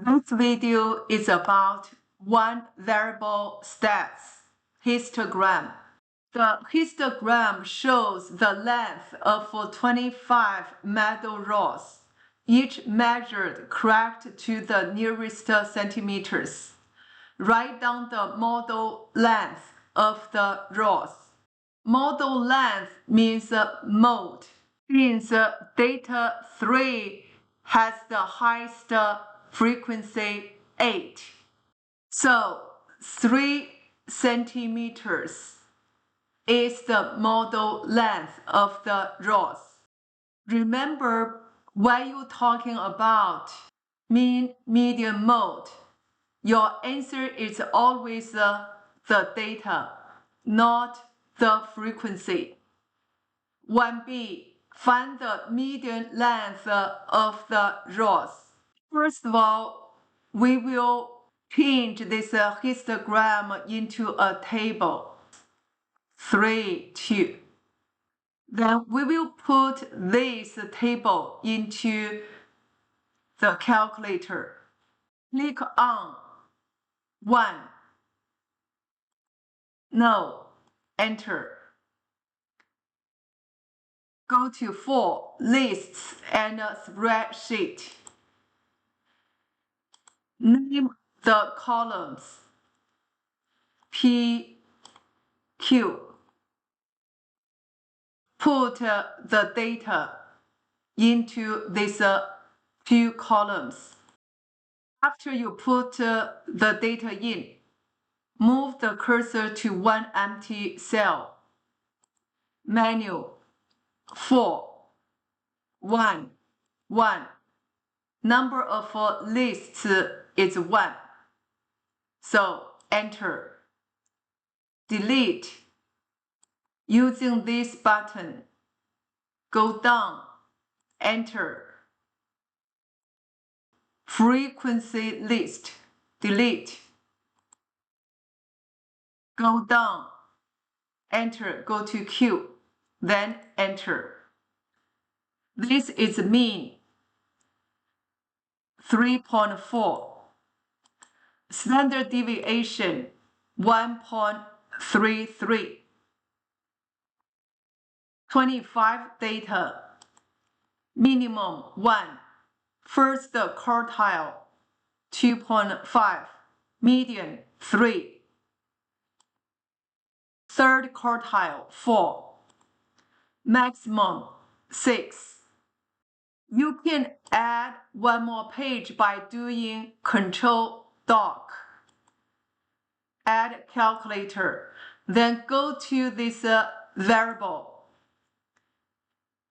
This video is about one variable stats, histogram. The histogram shows the length of 25 metal rods, each measured correct to the nearest centimeters. Write down the model length of the rods. Model length means mode, since data 3 has the highest frequency 8. So 3 centimeters is the model length of the rods. Remember, when you're talking about mean, median, mode, your answer is always the data, not the frequency. 1b, find the median length of the rods. First of all, we will change this histogram into a table. 3, 2. Then we will put this table into the calculator. Click on 1. No. Enter. Go to 4, lists and spreadsheet. Name the columns P, Q. Put the data into these 2 columns. After you put the data in, move the cursor to one empty cell. Menu 4, 1, 1. Number of lists is 1. So enter. Delete. Using this button, go down, enter. Frequency list, delete. Go down, enter, go to Q, then enter. This is mean, 3.4. Standard deviation, 1.33. 25 data. Minimum 1. First quartile, 2.5. Median, 3. Third quartile, 4. Maximum, 6. You can add one more page by doing Control-Dock. Add calculator. Then go to this variable.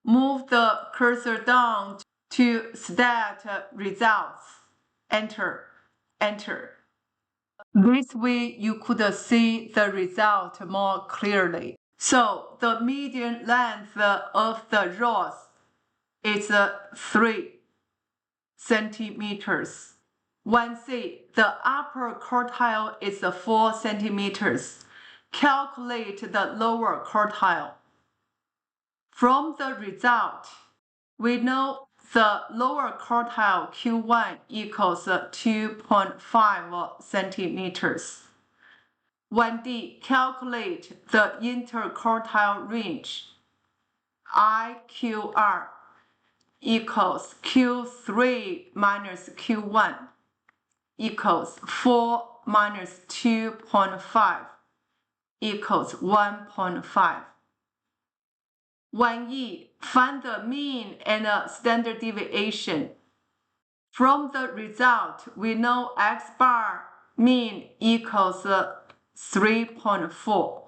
Move the cursor down to stat results. Enter. Enter. This way you could see the result more clearly. So the median length of the rods is 3 centimeters. 1c, the upper quartile is 4 centimeters. Calculate the lower quartile. From the result, we know the lower quartile Q1 equals 2.5 centimeters. 1d, calculate the interquartile range. IQR equals Q3 minus Q1 equals 4 minus 2.5 equals 1.5. 1e, find the mean and standard deviation. From the result, we know X bar mean equals 3.4.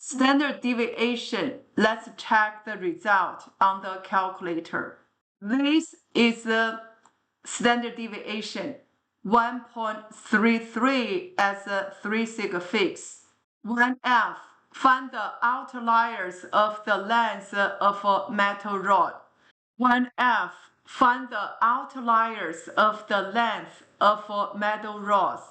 Standard deviation, let's check the result on the calculator. This is the standard deviation, 1.33 as a 3-sig fix. 1f, find the outliers of the length of a metal rod. 1f, find the outliers of the length of metal rods.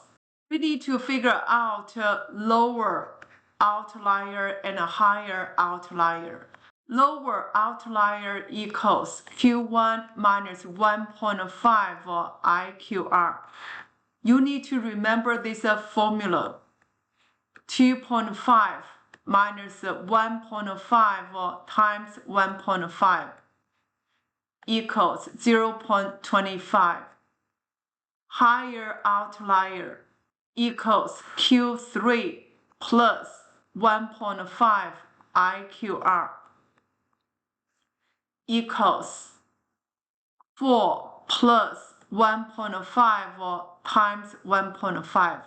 We need to figure out lower outlier and a higher outlier. Lower outlier equals Q1 minus 1.5 IQR. You need to remember this formula. 2.5 minus 1.5 times 1.5 equals 0.25. Higher outlier equals Q3 plus 1.5 IQR equals 4 plus 1.5 times 1.5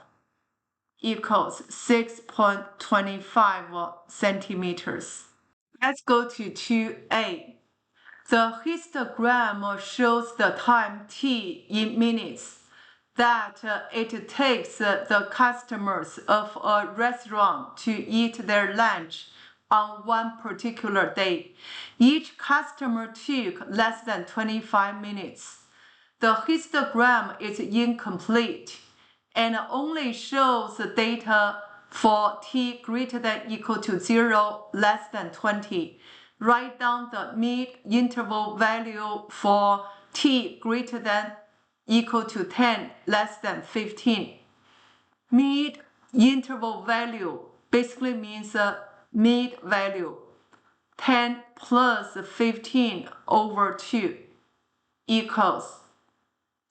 equals 6.25 centimeters. Let's go to 2A. The histogram shows the time t in minutes that it takes the customers of a restaurant to eat their lunch on one particular day. Each customer took less than 25 minutes. The histogram is incomplete and only shows data for t greater than equal to 0, less than 20. Write down the mid-interval value for t greater than equal to 10, less than 15. Mid-interval value basically means mid value. 10 plus 15 over 2 equals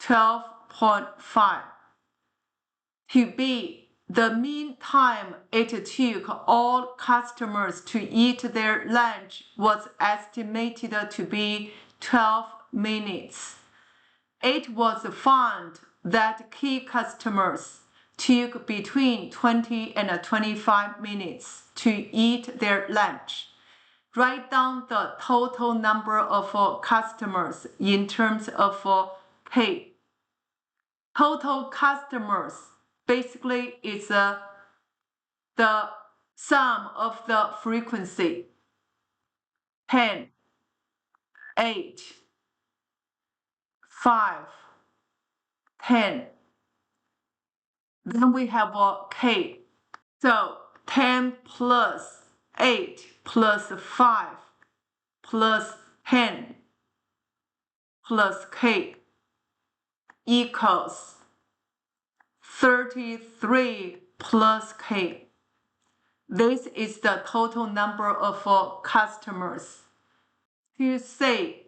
12.5. To B, the mean time it took all customers to eat their lunch was estimated to be 12 minutes. It was found that key customers took between 20 and 25 minutes to eat their lunch. Write down the total number of customers in terms of K. Total customers basically is the sum of the frequency. 10, 8, 5, 10. Then we have K. So 10 plus 8 plus 5 plus 10 plus K equals 33 plus K. This is the total number of customers. To say,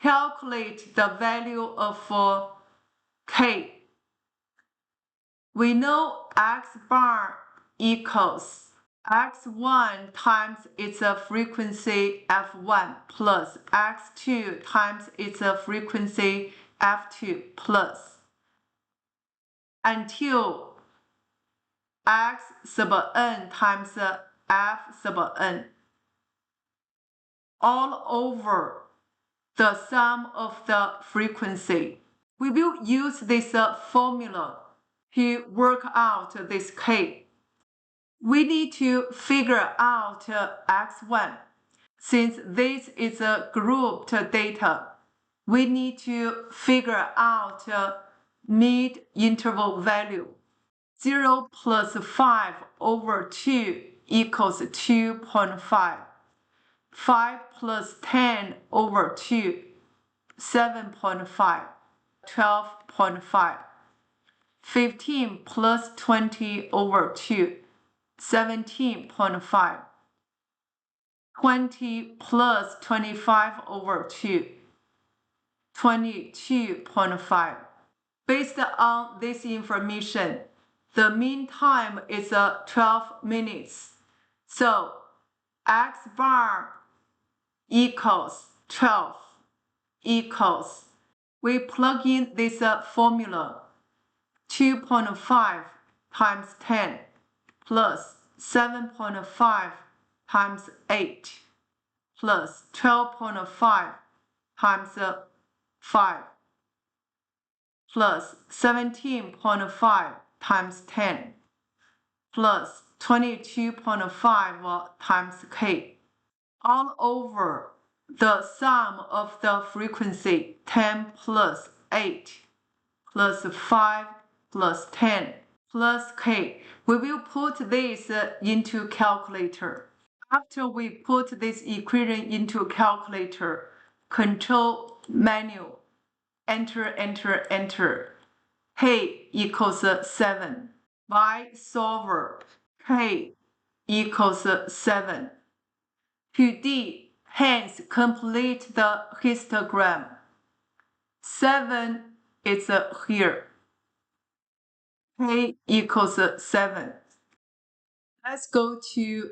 calculate the value of K. We know X bar equals X1 times its frequency F1 plus X2 times its frequency F2 plus until X sub n times F sub n all over the sum of the frequency. We will use this formula to work out this K. We need to figure out X1. Since this is a grouped data, we need to figure out mid-interval value. 0 plus 5 over 2 equals 2.5. 5 plus 10 over 2, 7.5, 12.5. 15 plus 20 over 2, 17.5. 20 plus 25 over 2, 22.5. Based on this information, the mean time is 12 minutes. So X bar equals 12 equals, we plug in this formula, 2.5 times 10 plus 7.5 times 8 plus 12.5 times 5 plus 17.5 times 10 plus 22.5 times K all over the sum of the frequency 10 plus 8 plus 5 plus 10 plus K. We will put this into calculator. After we put this equation into calculator, control menu, enter, enter, enter. K equals 7. Y solver, K equals 7. To D, hence complete the histogram. 7 is here. K equals 7. Let's go to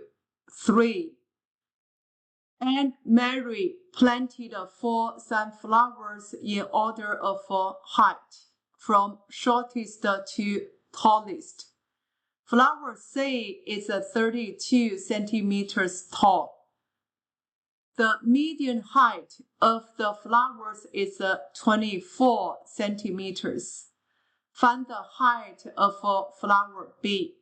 3. And Mary planted 4 sunflowers in order of height, from shortest to tallest. Flower C is 32 centimeters tall. The median height of the flowers is 24 centimeters. Find the height of flower B.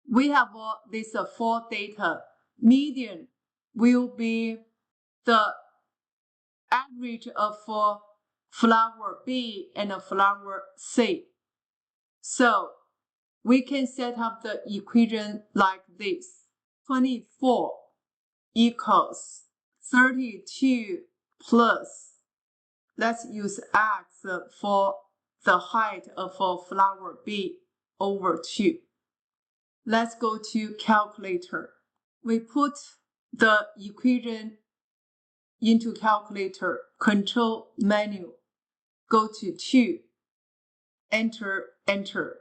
We have these 4 data. Median will be the average of flower B and flower C. So we can set up the equation like this. 24 equals 32 plus, let's use x for the height of flower B over 2. Let's go to calculator. We put the equation into calculator, control menu, go to 2, enter, enter.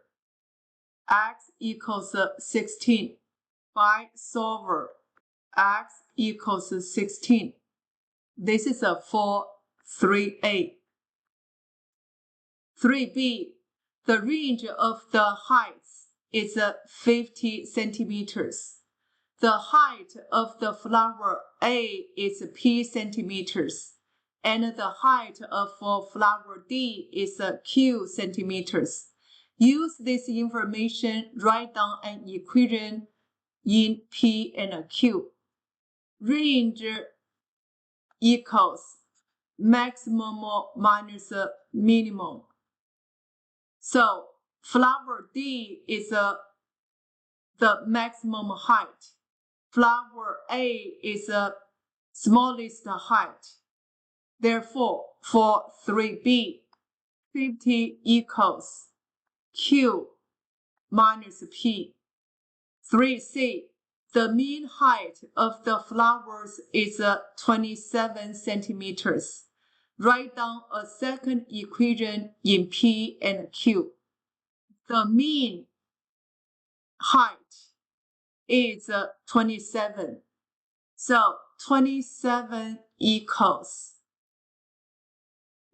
X equals 16. Y solver, x equals 16. This is for 3A. 3B, the range of the heights is 50 centimeters. The height of the flower A is P centimeters, and the height of flower D is Q centimeters. Use this information, write down an equation in P and Q. Range equals maximum minus minimum. So flower D is the maximum height. Flower A is the smallest height. Therefore, for 3B, 50 equals Q minus P. 3C, the mean height of the flowers is 27 centimeters. Write down a second equation in P and Q. The mean height is 27. So 27 equals,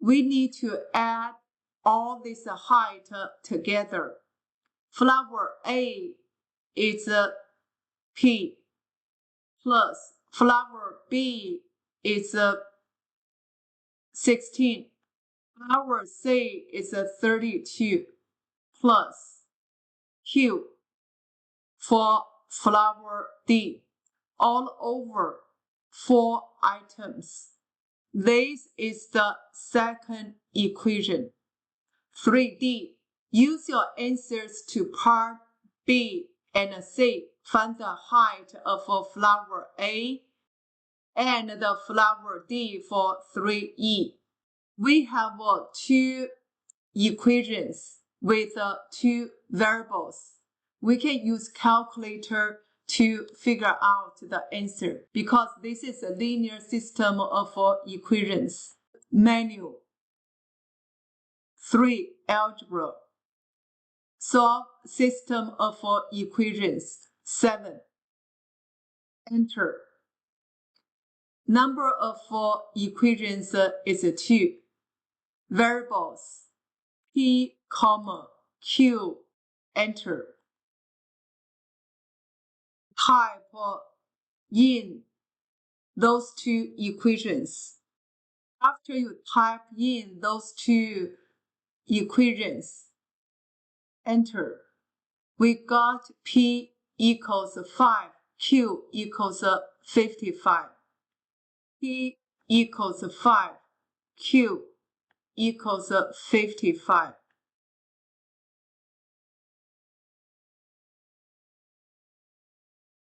we need to add all this height together. Flower A is P plus flower B is 16. Flower C is 32 plus Q for flower D, all over 4 items. This is the second equation. 3D, use your answers to part B and C. Find the height of flower A and the flower D for 3E. We have 2 equations with 2 variables. We can use calculator to figure out the answer because this is a linear system of equations. Menu 3. Algebra. Solve system of equations. 7. Enter. Number of equations is 2. Variables P, Q. Enter. Type in those 2 equations. After you type in those 2 equations, enter. We got P equals 5, Q equals 55. P equals 5, Q equals 55.